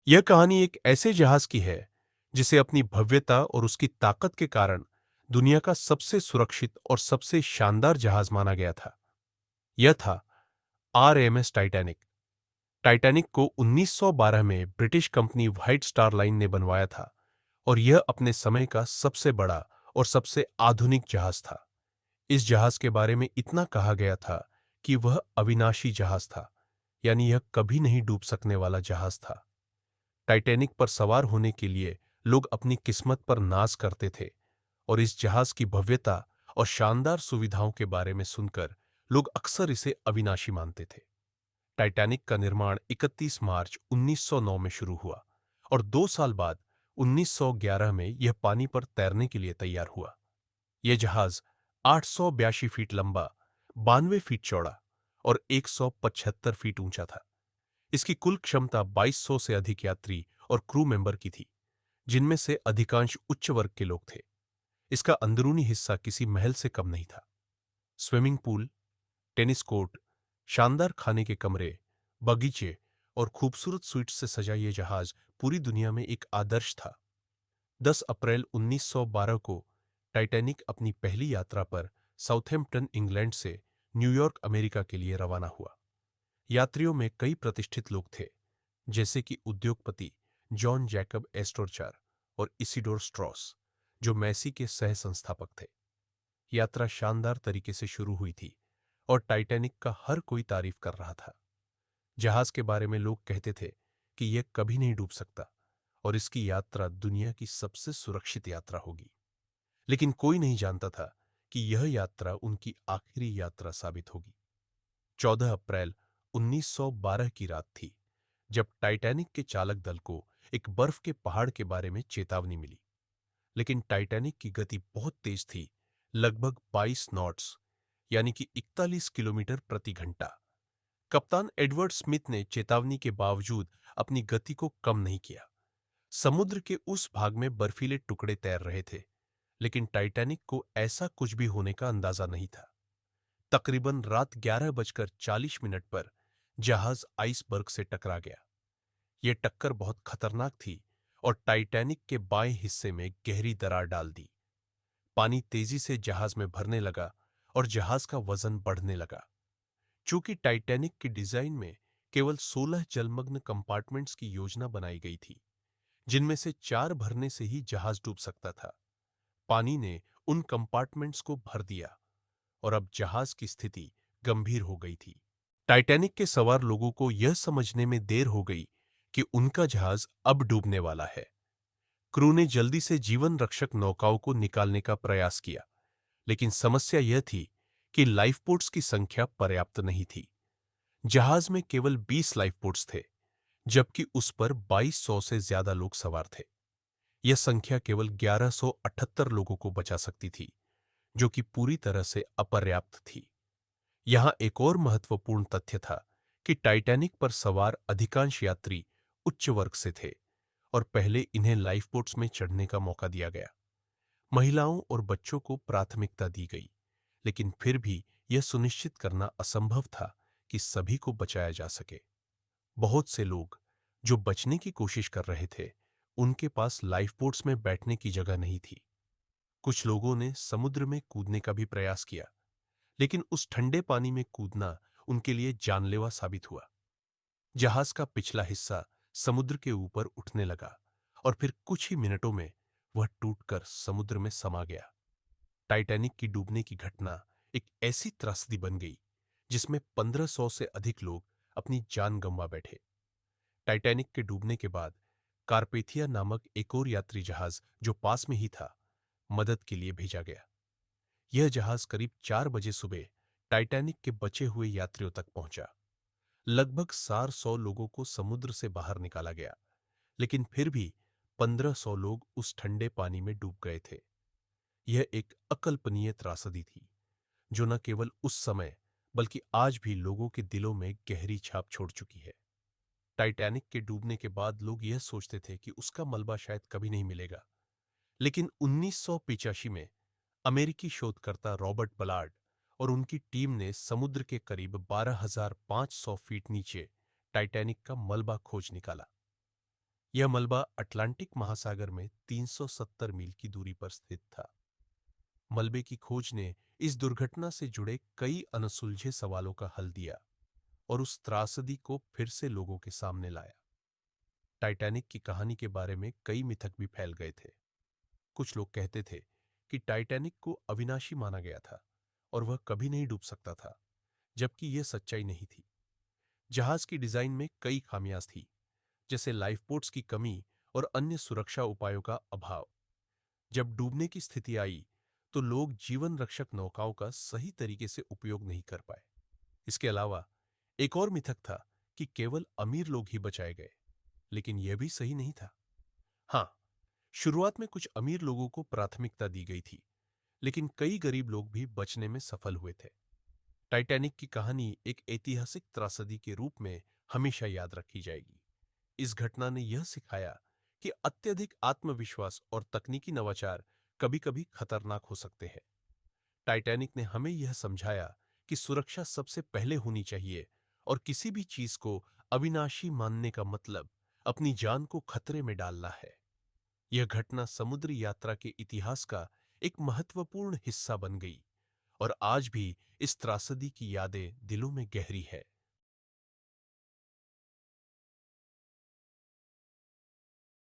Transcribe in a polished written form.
यह कहानी एक ऐसे जहाज की है जिसे अपनी भव्यता और उसकी ताकत के कारण दुनिया का सबसे सुरक्षित और सबसे शानदार जहाज माना गया था। यह था आरएमएस टाइटैनिक। टाइटैनिक को 1912 में British company white star line ने बनवाया था और यह अपने समय का सबसे बड़ा और सबसे आधुनिक जहाज था। इस जहाज के बारे में इतना कहा गया था कि वह अविनाशी जहाज था, यानी यह कभी नहीं डूब सकने वाला जहाज था। टाइटैनिक पर सवार होने के लिए लोग अपनी किस्मत पर नाज करते थे और इस जहाज की भव्यता और शानदार सुविधाओं के बारे में सुनकर लोग अक्सर इसे अविनाशी मानते थे। टाइटैनिक का निर्माण 31 मार्च 1909 में शुरू हुआ और 2 साल बाद 1911 में यह पानी पर तैरने के लिए तैयार हुआ। यह जहाज 882 फीट लंबा, 92 फीट चौड़ा और 175 फीट ऊंचा था। इसकी कुल क्षमता 2200 से अधिक यात्री और क्रू मेंबर की थी, जिनमें से अधिकांश उच्च वर्ग के लोग थे। इसका अंदरूनी हिस्सा किसी महल से कम नहीं था। स्विमिंग पूल, टेनिस कोर्ट, शानदार खाने के कमरे, बगीचे और खूबसूरत स्वीट्स से सजा यह जहाज पूरी दुनिया में एक आदर्श था। 10 अप्रैल 1912 को टाइटैनिक अपनी पहली यात्रा पर साउथैम्पटन, इंग्लैंड से न्यूयॉर्क, अमेरिका के लिए रवाना हुआ। यात्रियों में कई प्रतिष्ठित लोग थे, जैसे कि उद्योगपति जॉन जैकब एस्टोरचार और इसिडोर स्ट्रॉस, जो मैसी के सह संस्थापक थे। यात्रा शानदार तरीके से शुरू हुई थी और टाइटैनिक का हर कोई तारीफ कर रहा था। जहाज के बारे में लोग कहते थे कि यह कभी नहीं डूब सकता और इसकी यात्रा दुनिया की सबसे सुरक्षित यात्रा होगी। लेकिन कोई नहीं जानता था कि यह यात्रा उनकी आखिरी यात्रा साबित होगी। 14 अप्रैल 1912 की रात थी जब टाइटैनिक के चालक दल को एक बर्फ के पहाड़ के बारे में चेतावनी मिली। लेकिन टाइटैनिक की गति बहुत तेज थी, लगभग 22 नॉट्स, यानी कि 41 किलोमीटर प्रति घंटा। कप्तान एडवर्ड स्मिथ ने चेतावनी के बावजूद अपनी गति को कम नहीं किया। समुद्र के उस भाग में बर्फीले टुकड़े तैर रहे थे, लेकिन टाइटैनिक को ऐसा कुछ भी होने का अंदाजा नहीं था। तकरीबन रात 11:40 पर जहाज आइसबर्ग से टकरा गया। यह टक्कर बहुत खतरनाक थी और टाइटैनिक के बाएं हिस्से में गहरी दरार डाल दी। पानी तेजी से जहाज में भरने लगा और जहाज का वजन बढ़ने लगा। चूंकि टाइटैनिक की डिजाइन में केवल 16 जलमग्न कंपार्टमेंट्स की योजना बनाई गई थी, जिनमें से 4 भरने से ही जहाज डूब सकता था, पानी ने उन कंपार्टमेंट्स को भर दिया और अब जहाज की स्थिति गंभीर हो गई थी। टाइटैनिक के सवार लोगों को यह समझने में देर हो गई कि उनका जहाज अब डूबने वाला है। क्रू ने जल्दी से जीवन रक्षक नौकाओं को निकालने का प्रयास किया, लेकिन समस्या यह थी कि लाइफबोट्स की संख्या पर्याप्त नहीं थी। जहाज में केवल 20 लाइफबोट्स थे, जबकि उस पर 2200 से ज्यादा लोग सवार थे। यह संख्या केवल 1178 लोगों को बचा सकती थी, जो कि पूरी तरह से अपर्याप्त थी। यहां एक और महत्वपूर्ण तथ्य था कि टाइटैनिक पर सवार अधिकांश यात्री उच्च वर्ग से थे और पहले इन्हें लाइफबोट्स में चढ़ने का मौका दिया गया। महिलाओं और बच्चों को प्राथमिकता दी गई, लेकिन फिर भी यह सुनिश्चित करना असंभव था कि सभी को बचाया जा सके। बहुत से लोग जो बचने की कोशिश कर रहे थे, उनके पास लाइफबोट्स में बैठने की जगह नहीं थी। कुछ लोगों ने समुद्र में कूदने का भी प्रयास किया, लेकिन उस ठंडे पानी में कूदना उनके लिए जानलेवा साबित हुआ। जहाज का पिछला हिस्सा समुद्र के ऊपर उठने लगा और फिर कुछ ही मिनटों में वह टूटकर समुद्र में समा गया। टाइटैनिक की डूबने की घटना एक ऐसी त्रासदी बन गई जिसमें 1500 से अधिक लोग अपनी जान गंवा बैठे। टाइटैनिक के डूबने के बाद कारपेथिया नामक एक और यात्री जहाज जो पास में ही था, मदद के लिए भेजा गया। यह जहाज करीब 4 बजे सुबह टाइटैनिक के बचे हुए यात्रियों तक पहुंचा। लगभग 400 लोगों को समुद्र से बाहर निकाला गया, लेकिन फिर भी 1500 लोग उस ठंडे पानी में डूब गए थे। यह एक अकल्पनीय त्रासदी थी, जो न केवल उस समय बल्कि आज भी लोगों के दिलों में गहरी छाप छोड़ चुकी है। टाइटैनिक के डूबने के बाद लोग यह सोचते थे कि उसका मलबा शायद कभी नहीं मिलेगा, लेकिन 1985 में अमेरिकी शोधकर्ता रॉबर्ट बलार्ड और उनकी टीम ने समुद्र के करीब 12,500 फीट नीचे टाइटैनिक का मलबा खोज निकाला। यह मलबा अटलांटिक महासागर में 370 मील की दूरी पर स्थित था। मलबे की खोज ने इस दुर्घटना से जुड़े कई अनसुलझे सवालों का हल दिया और उस त्रासदी को फिर से लोगों के सामने लाया। टाइटैनिक की कहानी के बारे में कई मिथक भी फैल गए थे। कुछ लोग कहते थे कि टाइटैनिक को अविनाशी माना गया था और वह कभी नहीं डूब सकता था, जबकि यह सच्चाई नहीं थी। जहाज की डिजाइन में कई खामियां थी, जैसे लाइफबोट्स की कमी और अन्य सुरक्षा उपायों का अभाव। जब डूबने की स्थिति आई, तो लोग जीवन रक्षक नौकाओं का सही तरीके से उपयोग नहीं कर पाए। इसके अलावा एक और मिथक था कि केवल अमीर लोग ही बचाए गए, लेकिन यह भी सही नहीं था। हाँ, शुरुआत में कुछ अमीर लोगों को प्राथमिकता दी गई थी, लेकिन कई गरीब लोग भी बचने में सफल हुए थे। टाइटैनिक की कहानी एक ऐतिहासिक त्रासदी के रूप में हमेशा याद रखी जाएगी। इस घटना ने यह सिखाया कि अत्यधिक आत्मविश्वास और तकनीकी नवाचार कभी-कभी खतरनाक हो सकते हैं। टाइटैनिक ने हमें यह समझाया कि सुरक्षा सबसे पहले होनी चाहिए और किसी भी चीज को अविनाशी मानने का मतलब अपनी जान को खतरे में डालना है। यह घटना समुद्री यात्रा के इतिहास का एक महत्वपूर्ण हिस्सा बन गई और आज भी इस त्रासदी की यादें दिलों में गहरी है।